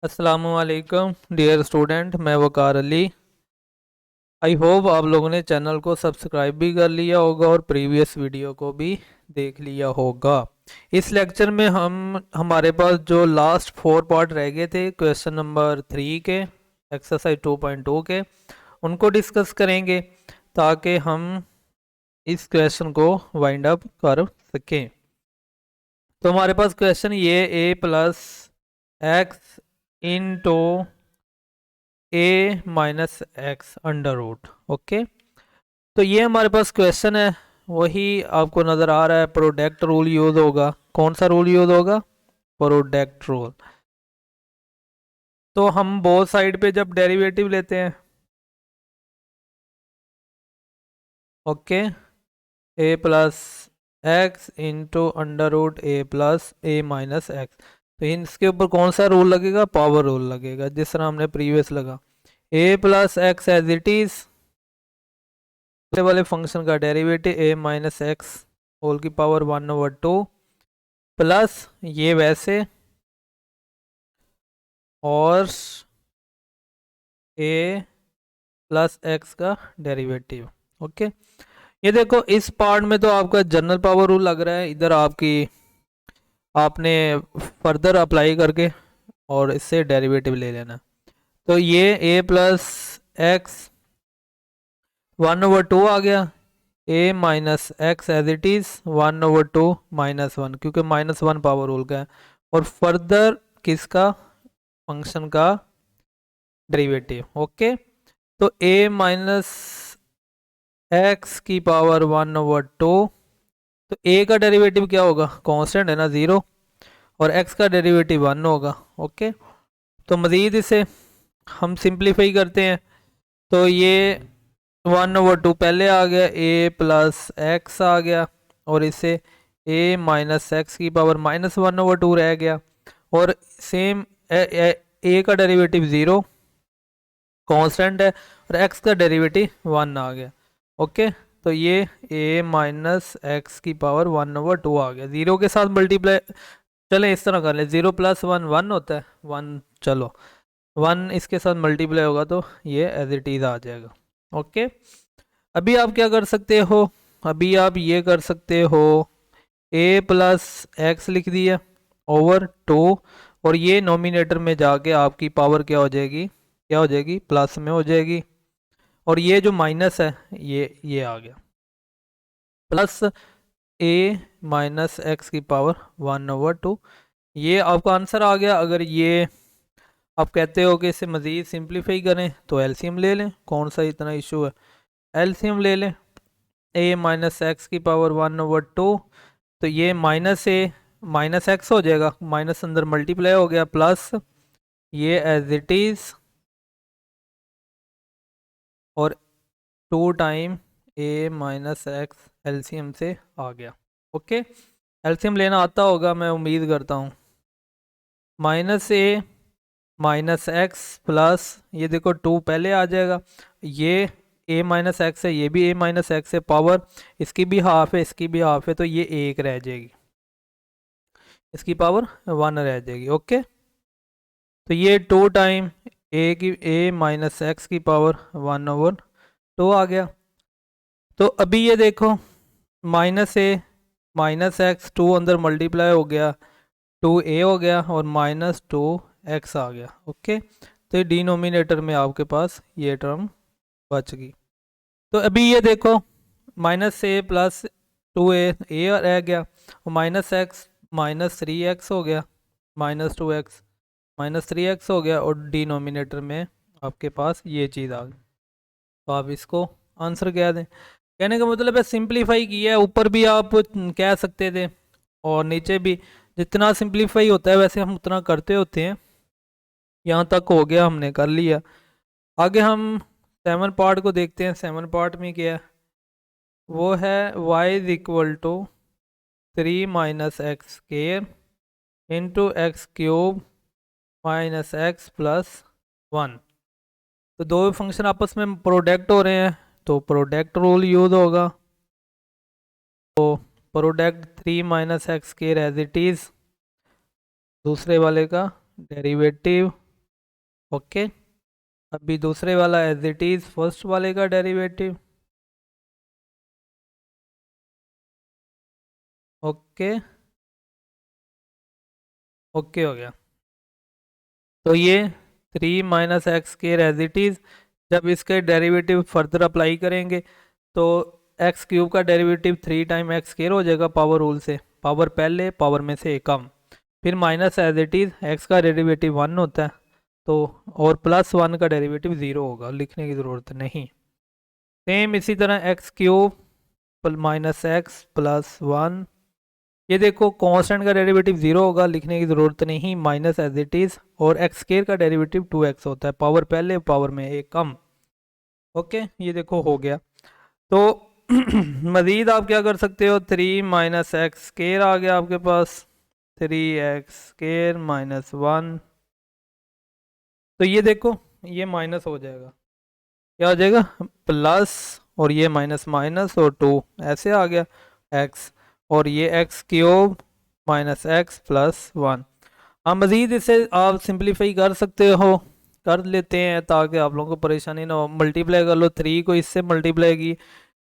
अस्सलामुअलैकुम dear student, मैं वकार Ali. I hope आप लोगों ने चैनल को सब्सक्राइब भी कर लिया होगा और प्रीवियस वीडियो को भी देख लिया होगा। इस लेक्चर में हमारे पास जो लास्ट 4 पार्ट रह गए थे क्वेश्चन नंबर 3 के, एक्सरसाइज 2.2 के, उनको डिस्कस करेंगे ताकि हम इस क्वेश्चन को वाइंड अप कर सकें। तो हमारे पास क्वेश्चन ये a plus x into a-x under root. Okay, तो ये हमारे पास क्वेश्चन है। वही आपको नज़र आ रहा है, प्रोडक्ट रूल यूज होगा। कौन सा रूल यूज होगा? Product rule. तो हम बोथ साइड पे जब डेरिवेटिव लेते हैं, okay, a plus x into under root a plus a minus x, तो इसके ऊपर कौन सा रूल लगेगा? पावर रूल लगेगा, जिस तरह हमने प्रीवियस लगा। a plus x as it is, वाले फंक्शन का derivative a minus x whole की पावर 1/2 प्लस ये वैसे और a प्लस एक्स का डेरिवेटिव। ओके, ये देखो इस पार्ट में तो आपका जनरल पावर रूल लग रहा है, इधर आपने फर्दर अप्लाई करके और इससे डेरिवेटिव ले लेना। तो ये a प्लस एक्स 1/2 आ गया, a minus x as it is 1/2 -1, क्योंकि -1 पावर रूल का है। और फर्दर किसका? फंक्शन का डेरिवेटिव। ओके, तो a माइनस एक्स की पावर 1/2, तो a का डेरिवेटिव क्या होगा? कांस्टेंट है ना, 0, और x का डेरिवेटिव 1 होगा। ओके, तो मज़ीद इसे हम सिंप्लीफाई करते हैं, तो ये 1/2 पहले आ गया, a प्लस एक्स आ गया, और इसे a माइनस एक्स की पावर -1/2 रह गया, और सेम a का डेरिवेटिव 0 कांस्टेंट है, और x का डेरिवेटिव 1 आ गया। ओके, तो ये a माइनस एक्स की पावर 1/2 आ गया, 0 के साथ मल्टीप्लाई। चलें इस तरह कर ले, 0 प्लस 1 1 होता है, 1, चलो 1 इसके साथ मल्टीप्लाई होगा तो ये एज इट इज़ आ जाएगा। ओके, अभी आप क्या कर सकते हो? अभी आप ये कर सकते हो, a प्लस एक्स लिख दिया ओवर 2, और ये नोमिनेटर में जाके आपकी पावर क्या हो जाएगी? क्या हो जाएगी? प्लस में हो जाएगी, और ये जो माइनस है ये आ गया, प्लस a माइनस एक्स की पावर 1/2। ये आपका आंसर आ गया। अगर ये आप कहते हो कि इसे मज़ीद सिंप्लीफाई करें तो एलसीएम ले लें, कौन सा इतना इशू है, एलसीएम ले लें। a माइनस एक्स की पावर 1/2, तो ये माइनस a माइनस एक्स हो जाएगा, माइनस अंदर मल्टीप्लाई हो गया, प्लस ये एज इट इज़, और 2 time a minus x LCM से आ गया। ओके, एलसीएम लेना आता होगा, मैं उम्मीद करता हूँ। Minus a minus x plus, ये देखो 2 पहले आ जाएगा, ये a माइनस एक्स है, ये भी a माइनस एक्स है, पावर इसकी भी हाफ है, इसकी भी हाफ है, तो ये 1 रह जाएगी, इसकी पावर 1 रह जाएगी। ओके, तो ये 2 टाइम a माइनस एक्स की पावर 1/2 आ गया। तो अभी ये देखो, माइनस a माइनस एक्स 2 अंदर मल्टीप्लाई हो गया, 2a हो गया, और -2x आ गया। ओके, तो ये डिनोमिनेटर में आपके पास ये टर्म बच गई। तो अभी ये देखो, माइनस a प्लस 2a रह गया, और माइनस एक्स -3x हो गया, -2x -3x हो गया, और डिनोमिनेटर में आपके पास ये चीज़ आ गई। तो आप इसको आंसर क्या दें? कहने का मतलब है सिंप्लीफाई किया है, ऊपर भी आप कह सकते थे और नीचे भी, जितना सिंप्लीफाई होता है वैसे हम उतना करते होते हैं। यहाँ तक हो गया, हमने कर लिया। आगे हम 7 पार्ट को देखते हैं। 7 पार्ट में क्या है? वो है y is equal to 3 minus x square into x cube minus x plus 1। तो दो फंक्शन आपस में प्रोडक्ट हो रहे हैं, तो प्रोडक्ट रूल यूज होगा। तो product 3 minus x square as it is, दूसरे वाले का डेरिवेटिव ओके, अभी दूसरे वाला एज इट इज फर्स्ट वाले का डेरिवेटिव। ओके, ओके हो गया। तो ये 3 - x² एज इट इज, जब इसके डेरिवेटिव फर्दर अप्लाई करेंगे तो एक्स क्यूब का डेरिवेटिव 3 टाइम x² हो जाएगा पावर रूल से, पावर पहले पावर में से एक कम, फिर minus as it is x का डेरिवेटिव 1 होता है तो, और +1 का डेरिवेटिव 0 होगा, लिखने की ज़रूरत नहीं। सेम इसी तरह x³ -x+1, ये देखो कांस्टेंट का डेरिवेटिव 0 होगा, लिखने की ज़रूरत नहीं, माइनस एज इट इज़, और x² का डेरिवेटिव 2x होता है, पावर पहले पावर में एक कम। ओके, ये देखो हो गया। तो मज़ीद आप क्या कर सकते हो, 3 - x² आ गया आपके पास, 3x² - 1, तो ये देखो ये माइनस हो जाएगा, क्या हो जाएगा, प्लस, और ये माइनस माइनस और 2 ऐसे आ गया x, और ये x³ -x+1। हाँ, मज़ीद इसे आप सिंप्लीफाई कर सकते हो, कर लेते हैं ताकि आप लोगों को परेशानी ना हो। मल्टीप्लाई कर लो, 3 को इससे मल्टीप्लाई की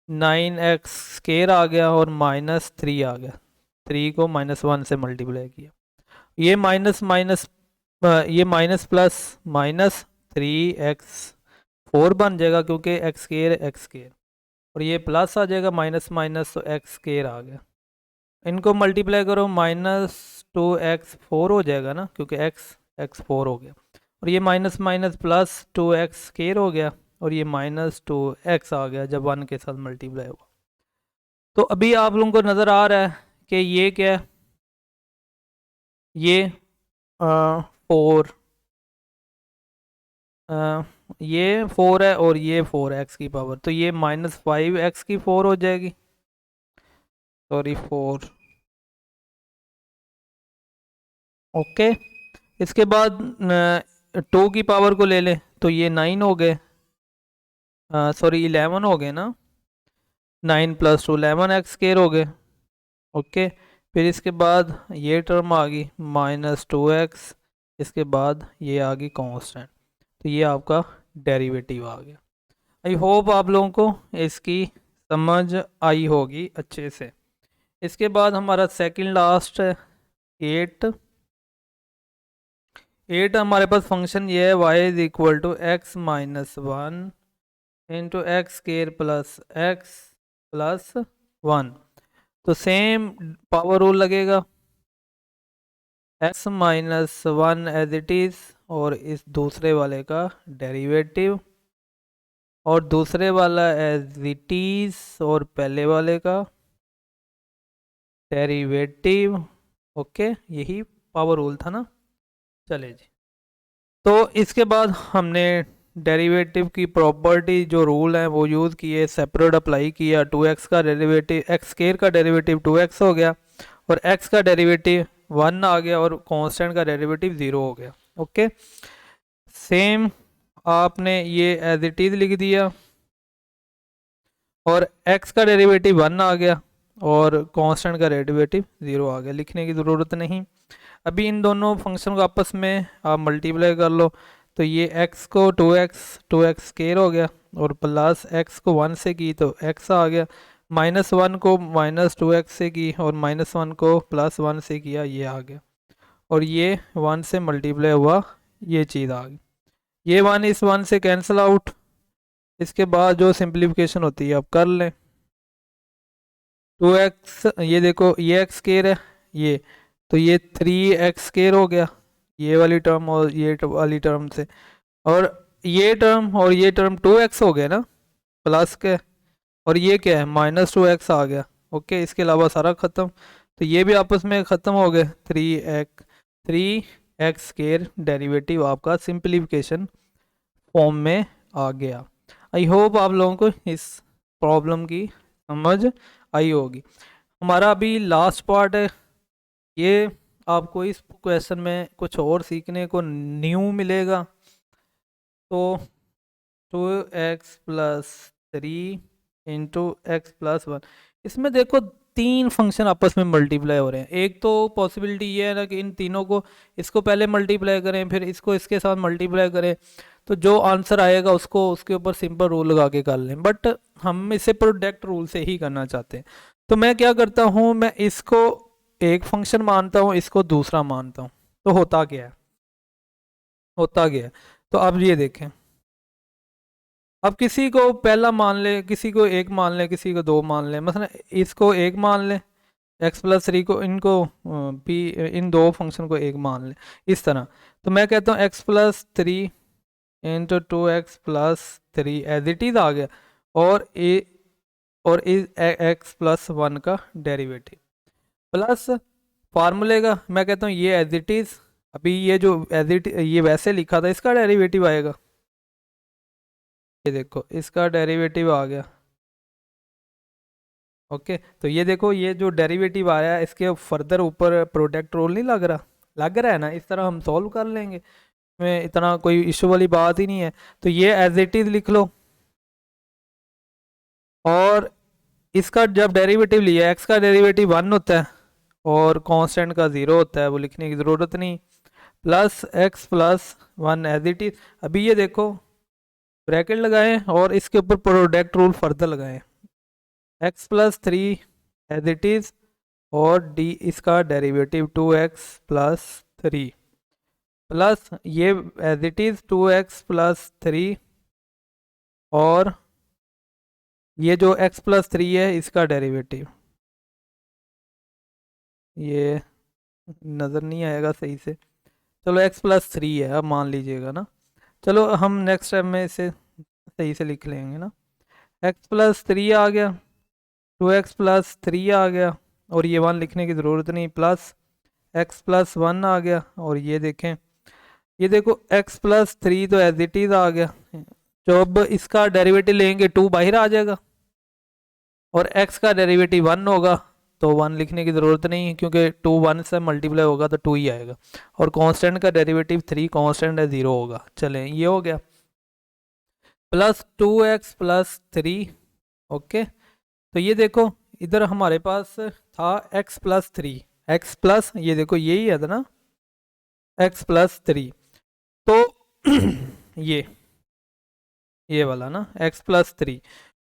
9x² आ गया और -3 आ गया, 3 को -1 से मल्टीप्लाई किया, ये माइनस माइनस, ये माइनस प्लस माइनस 3x4 बन जाएगा क्योंकि x² और ये प्लस आ जाएगा माइनस माइनस, तो x² आ गया। इनको मल्टीप्लाई करो, -2x4 हो जाएगा ना, क्योंकि x4 हो गया, और ये माइनस माइनस प्लस 2x² हो गया, और ये -2x आ गया जब 1 के साथ मल्टीप्लाई हुआ। तो अभी आप लोगों को नज़र आ रहा है कि ये क्या है, ये 4, ये 4 है और ये 4x की पावर, तो ये -5x4 हो जाएगी, सॉरी 4। ओके, इसके बाद 2 की पावर को ले लें तो ये 9 हो गए, सॉरी 11 हो गए ना, 9 + 2 11x² हो गए। ओके, फिर इसके बाद ये टर्म आ गई -2x, इसके बाद ये आ गई कांस्टेंट, तो ये आपका डेरिवेटिव आ गया। आई होप आप लोगों को इसकी समझ आई होगी अच्छे से। इसके बाद हमारा सेकंड लास्ट है 8। हमारे पास फंक्शन ये है y = x-1 into x² + x+1, तो सेम पावर रूल लगेगा, x-1 एज इट इज़, और इस दूसरे वाले का डेरिवेटिव, और दूसरे वाला एज इट इज़ और पहले वाले का डेरिवेटिव। ओके, यही पावर रूल था ना। चले जी, तो इसके बाद हमने डेरिवेटिव की प्रॉपर्टी जो रूल है वो यूज़ किए, सेपरेट अप्लाई किया, 2x का डेरिवेटिव, x² का डेरिवेटिव 2x हो गया, और x का डेरिवेटिव 1 आ गया, और कांस्टेंट का डेरिवेटिव 0 हो गया। ओके, सेम आपने ये एज इट इज़ लिख दिया, और x का डेरिवेटिव 1 आ गया और कांस्टेंट का डेरिवेटिव 0 आ गया, लिखने की ज़रूरत नहीं। अभी इन दोनों फंक्शन को आपस में आप मल्टीप्लाई कर लो, तो ये x को 2x हो गया, और प्लस x को 1 से की तो x आ गया, -1 को -2x से की, और -1 को +1 से किया, ये आ गया, और ये 1 से मल्टीप्लाई हुआ, ये चीज़ आ गई। ये 1 इस 1 से कैंसिल आउट, इसके बाद जो सिंप्लीफिकेशन होती है आप कर लें, 2x, ये देखो ये x² है ये, तो ये 3x² हो गया, ये वाली टर्म और ये वाली टर्म से, और ये टर्म और ये टर्म 2x हो गया ना प्लस के, और ये क्या है -2x आ गया। ओके, इसके अलावा सारा ख़त्म, तो ये भी आपस में ख़त्म हो गए, 3x² डेरिवेटिव आपका सिंप्लीफिकेशन फॉर्म में आ गया। आई होप आप लोगों को इस प्रॉब्लम की समझ आई होगी। हमारा अभी लास्ट पार्ट है, ये आपको इस क्वेश्चन में कुछ और सीखने को न्यू मिलेगा। तो 2x + 3 इंटू x + 1, इसमें देखो तीन फंक्शन आपस में मल्टीप्लाई हो रहे हैं। एक तो पॉसिबिलिटी ये है ना कि इन तीनों को, इसको पहले मल्टीप्लाई करें फिर इसको इसके साथ मल्टीप्लाई करें, तो जो आंसर आएगा उसको उसके ऊपर सिंपल रूल लगा के कर लें, बट हम इसे प्रोडक्ट रूल से ही करना चाहते हैं। तो मैं क्या करता हूँ, मैं इसको एक फंक्शन मानता हूँ, इसको दूसरा मानता हूँ। तो होता क्या है, होता क्या है, तो अब ये देखें, अब किसी को पहला मान ले, किसी को एक मान ले, किसी को दो मान ले, मतलब इसको एक मान ले, x+3 को, इनको p, इन दो फंक्शन को एक मान ले इस तरह। तो मैं कहता हूँ x+3 into 2x+3 as it is आ गया, और इस x+1 का डेरिवेटिव प्लस फार्मूले का मैं कहता हूँ ये एज इट इज़, अभी ये जो एज इट ये वैसे लिखा था इसका डेरिवेटिव आएगा, ये देखो इसका डेरिवेटिव आ गया। ओके तो ये देखो ये जो डेरिवेटिव आया इसके फर्दर ऊपर प्रोडक्ट रूल नहीं लग रहा, लग रहा है ना, इस तरह हम सॉल्व कर लेंगे, में इतना कोई इशू वाली बात ही नहीं है। तो ये एज इट इज लिख लो, और इसका जब डेरिवेटिव लिया, एक्स का डेरिवेटिव 1 होता है और कांस्टेंट का 0 होता है, वो लिखने की ज़रूरत नहीं, plus x+1 as it is. अभी ये देखो ब्रैकेट लगाएं और इसके ऊपर प्रोडक्ट रूल फर्दर लगाएं, x+3 एज इट इज, और डी इसका डेरिवेटिव 2x+3 प्लस ये एज इट इज 2x+3, और ये जो x+3 है इसका डेरिवेटिव, ये नज़र नहीं आएगा सही से, चलो x+3 है अब मान लीजिएगा ना, चलो हम नेक्स्ट टाइम में इसे सही से लिख लेंगे ना, x+3 आ गया, 2x+3 आ गया, और ये 1 लिखने की ज़रूरत नहीं, प्लस x+1 आ गया, और ये देखें, ये देखो x+3 तो एज इट इज़ आ गया, जो अब इसका डेरिवेटिव लेंगे 2 बाहर आ जाएगा, और x का डेरिवेटिव 1 होगा, तो 1 लिखने की ज़रूरत नहीं है क्योंकि 2 1 से मल्टीप्लाई होगा तो 2 ही आएगा, और कांस्टेंट का डेरिवेटिव 3 कांस्टेंट है 0 होगा। चलें ये हो गया, प्लस 2x+3। ओके तो ये देखो इधर हमारे पास था x+3, x प्लस ये देखो यही है ना x+3, तो ये वाला ना x+3,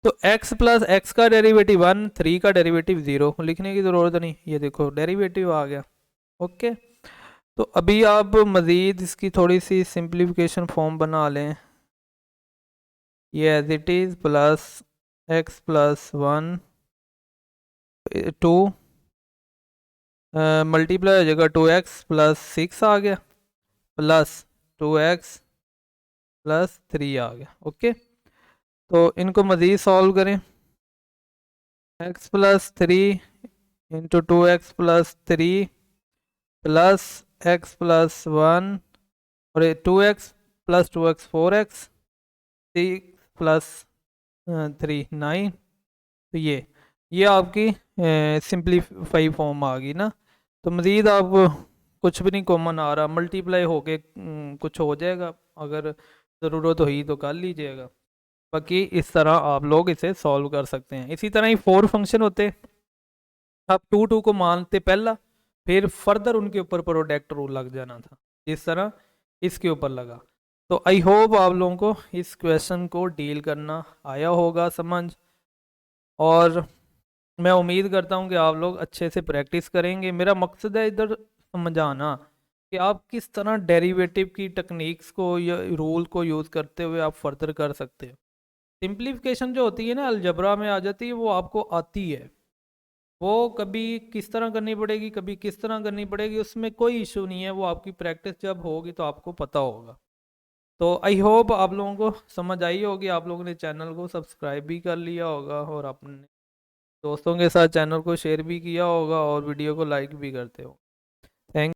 तो x+x का डेरिवेटिव 1, 3 का डेरिवेटिव 0, लिखने की ज़रूरत नहीं, ये देखो डेरिवेटिव आ गया। ओके तो अभी आप मज़ीद इसकी थोड़ी सी सिंप्लीफिकेशन फॉर्म बना लें, ये as it is plus x+1 2 multiply हो जाएगा 2x+6 आ गया, प्लस 2x+3 आ गया। ओके तो इनको मज़ीद सॉल्व करें, x+3 into 2x+3 plus x+1, और 2x+2x 4x, 6+3 9, तो ये आपकी सिंप्लीफाई फॉर्म आ गई ना। तो मज़ीद आप कुछ भी नहीं कॉमन आ रहा, मल्टीप्लाई होके कुछ हो जाएगा, अगर ज़रूरत हुई तो कर लीजिएगा, बाकी इस तरह आप लोग इसे सॉल्व कर सकते हैं। इसी तरह ही 4 फंक्शन होते, आप 2 2 को मानते पहला, फिर फर्दर उनके ऊपर प्रोडक्ट रूल लग जाना था, जिस तरह इसके ऊपर लगा। तो आई होप आप लोगों को इस क्वेश्चन को डील करना आया होगा समझ, और मैं उम्मीद करता हूँ कि आप लोग अच्छे से प्रैक्टिस करेंगे। मेरा मकसद है इधर समझाना कि आप किस तरह डेरिवेटिव की टेक्निक्स को या रूल को यूज़ करते हुए आप फर्दर कर सकते हो। सिंप्लीफिकेशन जो होती है ना अलजबरा में आ जाती है, वो आपको आती है, वो कभी किस तरह करनी पड़ेगी कभी किस तरह करनी पड़ेगी, उसमें कोई इशू नहीं है, वो आपकी प्रैक्टिस जब होगी तो आपको पता होगा। तो आई होप आप लोगों को समझ आई होगी, आप लोगों ने चैनल को सब्सक्राइब भी कर लिया होगा, और अपने दोस्तों के साथ चैनल को शेयर भी किया होगा, और वीडियो को लाइक भी करते हो। थैंक